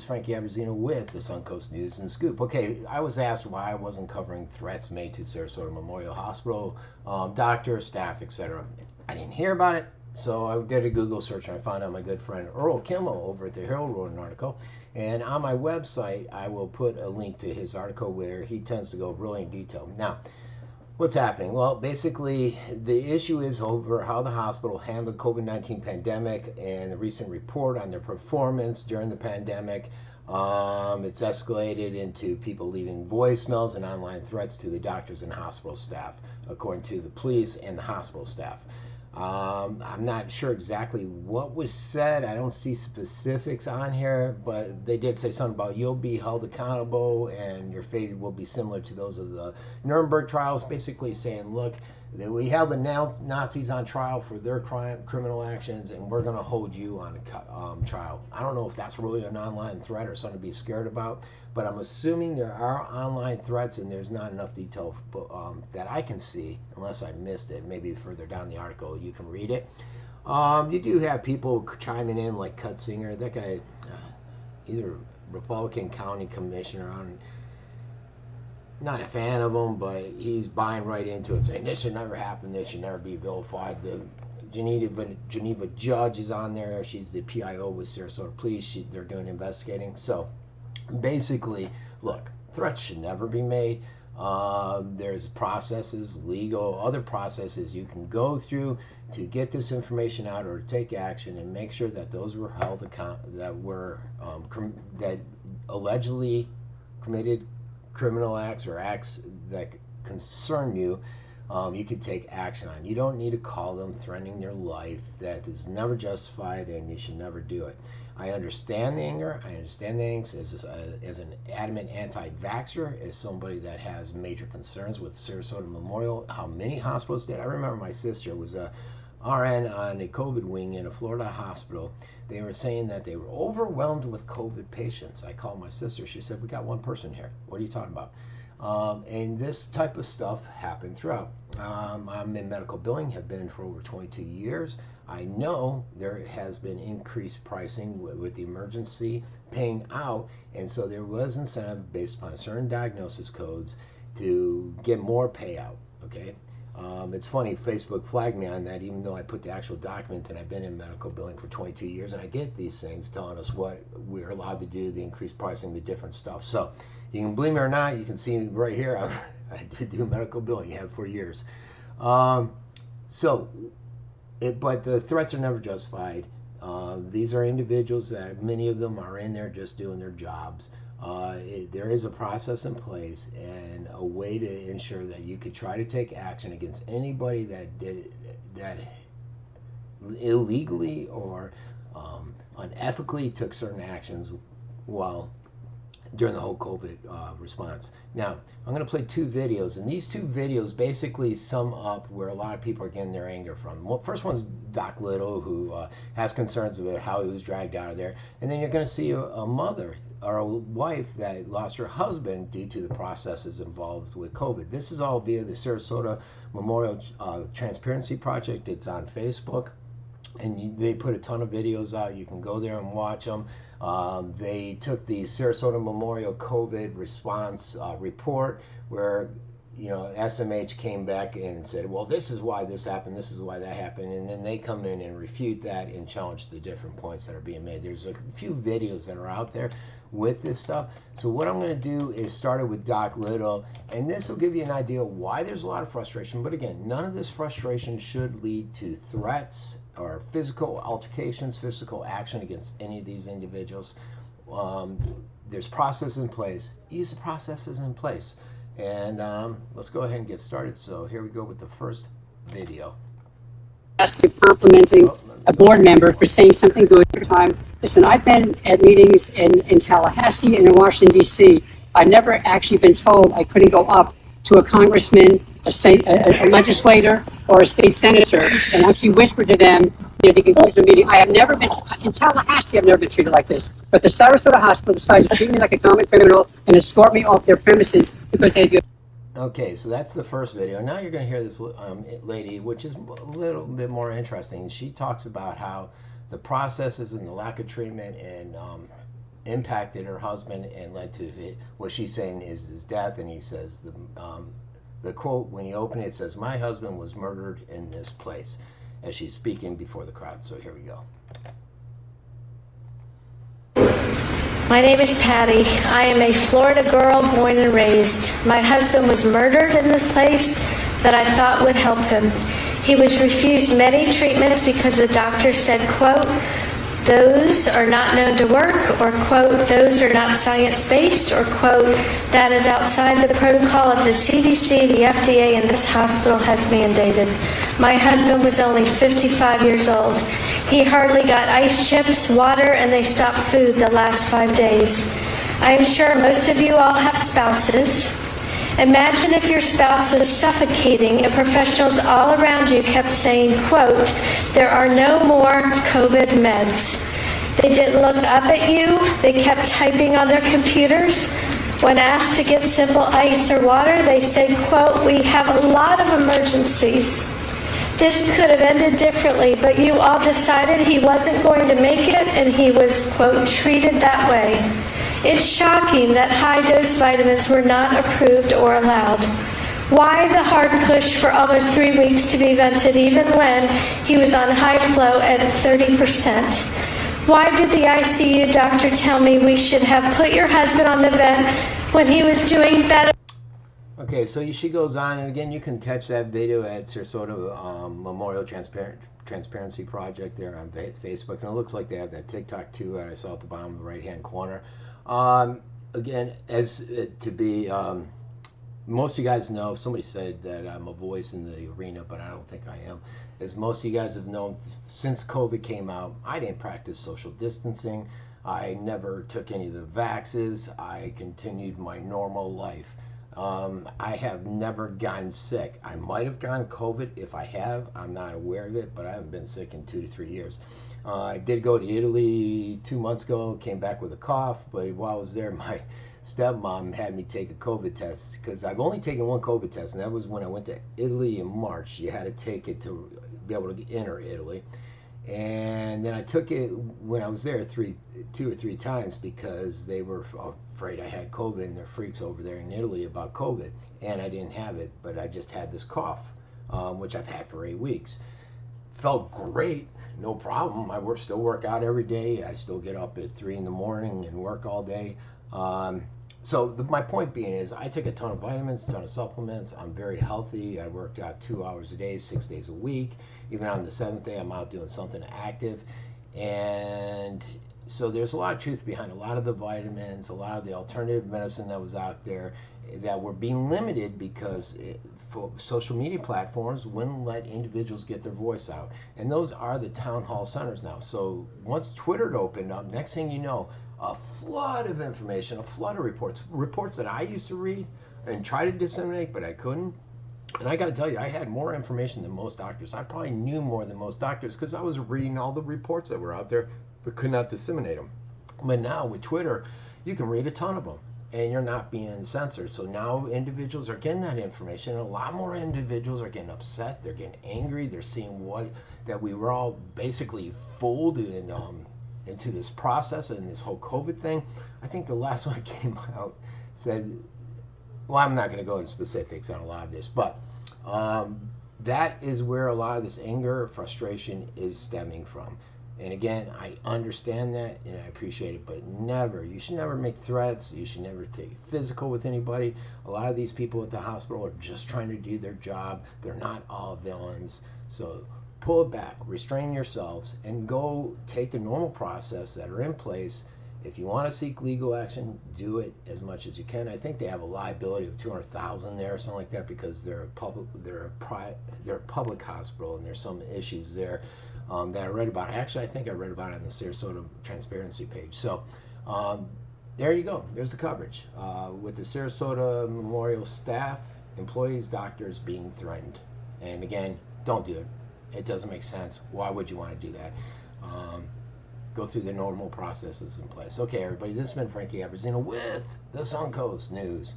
Frankie Abbruzzino with the Suncoast News and Scoop. Okay, I was asked why I wasn't covering threats made to Sarasota Memorial Hospital, doctors, staff, etc. I didn't hear about it, so I did a Google search and I found out my good friend Earl Kimmel over at the Herald wrote an article. And on my website, I will put a link to his article where he tends to go really in detail. Now, what's happening? Well, basically, the issue is over how the hospital handled COVID-19 pandemic and the recent report on their performance during the pandemic. It's escalated into people leaving voicemails and online threats to the doctors and hospital staff, according to the police and the hospital staff. I'm not sure exactly what was said. I don't see specifics on here, but they did say something about you'll be held accountable and your fate will be similar to those of the Nuremberg trials, basically saying, look, we held the Nazis on trial for their criminal actions, and we're going to hold you on trial. I don't know if that's really an online threat or something to be scared about, but I'm assuming there are online threats, and there's not enough detail that I can see, unless I missed it. Maybe further down the article you can read it. You do have people chiming in, like Cutsinger, that guy, either Republican county commissioner on. Not a fan of him, but he's buying right into it, saying this should never happen, this should never be vilified. The Geneva judge is on there. She's the PIO with Sarasota Police. They're doing investigating. So basically, look, threats should never be made. There's processes, legal, other processes you can go through to get this information out or to take action and make sure that those were held that allegedly committed criminal acts or acts that concern you, you can take action on. You don't need to call them threatening their life. That is never justified, and you should never do it. I understand the anger. I understand the angst as an adamant anti-vaxxer, as somebody that has major concerns with Sarasota Memorial. How many hospitals did? I remember my sister was a RN on a COVID wing in a Florida hospital. They were saying that they were overwhelmed with COVID patients. I called my sister. She said, we got one person here. What are you talking about? And this type of stuff happened throughout. I'm in medical billing, have been for over 22 years. I know there has been increased pricing with the emergency paying out, and so there was incentive based upon certain diagnosis codes to get more payout, okay? It's funny, Facebook flagged me on that, even though I put the actual documents, and I've been in medical billing for 22 years, and I get these things telling us what we're allowed to do, the increased pricing, the different stuff. So you can believe me or not, you can see right here, I did do medical billing, have for years. But the threats are never justified. These are individuals that many of them are in there just doing their jobs. There is a process in place and a way to ensure that you could try to take action against anybody that did that illegally or unethically took certain actions while during the whole COVID response. Now, I'm going to play two videos, and these two videos basically sum up where a lot of people are getting their anger from. Well, first one's Doc Little, who has concerns about how he was dragged out of there, and then you're going to see a mother or a wife that lost her husband due to the processes involved with COVID. This is all via the Sarasota Memorial Transparency Project. It's on Facebook, and they put a ton of videos out. You can go there and watch them. They took the Sarasota Memorial COVID response report where, you know, SMH came back and said, well, this is why this happened, this is why that happened, and then they come in and refute that and challenge the different points that are being made. There's a few videos that are out there with this stuff. So what I'm going to do is start it with Doc Little, and this will give you an idea why there's a lot of frustration. But again, none of this frustration should lead to threats or physical altercations, physical action against any of these individuals. There's processes in place. Use the processes in place. And let's go ahead and get started. So here we go with the first video. Complimenting a board member for saying something good for time. Listen, I've been at meetings in Tallahassee and in Washington, D.C. I've never actually been told I couldn't go up to a congressman, a legislator, or a state senator and actually whisper to them, you know, they can go to a meeting. I have never been, in Tallahassee, I've never been treated like this. But the Sarasota Hospital decides to treat me like a common criminal and escort me off their premises because they do. Okay, so that's the first video. Now you're going to hear this lady, which is a little bit more interesting. She talks about how the processes and the lack of treatment and impacted her husband and led to what she's saying is his death. And he says the quote, when you open it, it says, "My husband was murdered in this place," as she's speaking before the crowd. So here we go. My name is Patty. I am a Florida girl born and raised. My husband was murdered in this place that I thought would help him. He was refused many treatments because the doctor said, quote, "Those are not known to work," or quote, "Those are not science-based," or quote, "That is outside the protocol of the CDC, the FDA, and this hospital has mandated." My husband was only 55 years old. He hardly got ice chips, water, and they stopped food the last 5 days. I am sure most of you all have spouses. Imagine if your spouse was suffocating and professionals all around you kept saying, quote, "There are no more COVID meds." They didn't look up at you. They kept typing on their computers. When asked to get simple ice or water, they said, quote, "We have a lot of emergencies." This could have ended differently, but you all decided he wasn't going to make it, and he was, quote, "treated that way." It's shocking that high-dose vitamins were not approved or allowed. Why the hard push for almost 3 weeks to be vented even when he was on high flow at 30%? Why did the ICU doctor tell me we should have put your husband on the vent when he was doing better? Okay, so she goes on, and again, you can catch that video at Sarasota Memorial Transparency Project there on Facebook, and it looks like they have that TikTok too, that I saw at the bottom of the right-hand corner. Again, as to be, most of you guys know, somebody said that I'm a voice in the arena, but I don't think I am. As most of you guys have known, since COVID came out, I didn't practice social distancing. I never took any of the vaxes. I continued my normal life. I have never gotten sick. I might have gotten COVID. If I have, I'm not aware of it, but I haven't been sick in 2 to 3 years. I did go to Italy 2 months ago, came back with a cough, but while I was there, my stepmom had me take a COVID test, because I've only taken one COVID test, and that was when I went to Italy in March. You had to take it to be able to enter Italy. And then I took it when I was there 2 or 3 times, because they were afraid I had COVID, and they're freaks over there in Italy about COVID. And I didn't have it, but I just had this cough, which I've had for 8 weeks. Felt great, no problem. I still work out every day. I still get up at 3 in the morning and work all day. My point being is, I take a ton of vitamins, a ton of supplements. I'm very healthy. I work out 2 hours a day, 6 days a week. Even on the 7th day, I'm out doing something active. And so there's a lot of truth behind a lot of the vitamins, a lot of the alternative medicine that was out there that were being limited because for social media platforms wouldn't let individuals get their voice out. And those are the town hall centers now. So once Twitter opened up, next thing you know, a flood of information, a flood of reports that I used to read and try to disseminate, but I couldn't. And I got to tell you, I had more information than most doctors. I probably knew more than most doctors because I was reading all the reports that were out there, but could not disseminate them. But now with Twitter, you can read a ton of them, and you're not being censored. So now individuals are getting that information, and a lot more individuals are getting upset. They're getting angry. They're seeing that we were all basically fooled into this process and this whole COVID thing. I think the last one that came out said, well, I'm not going to go into specifics on a lot of this, but that is where a lot of this anger or frustration is stemming from. And again, I understand that and I appreciate it, but you should never make threats. You should never take physical with anybody. A lot of these people at the hospital are just trying to do their job. They're not all villains. So pull it back, restrain yourselves, and go take the normal process that are in place. If you want to seek legal action, do it as much as you can. I think they have a liability of $200,000 there or something like that, because they're a public hospital, and there's some issues there that I read about. Actually, I think I read about it on the Sarasota Transparency page. So there you go. There's the coverage with the Sarasota Memorial staff, employees, doctors being threatened. And again, don't do it. It doesn't make sense. Why would you want to do that? Go through the normal processes in place. Okay, everybody, this has been Frankie Abbruzzino with the Suncoast News.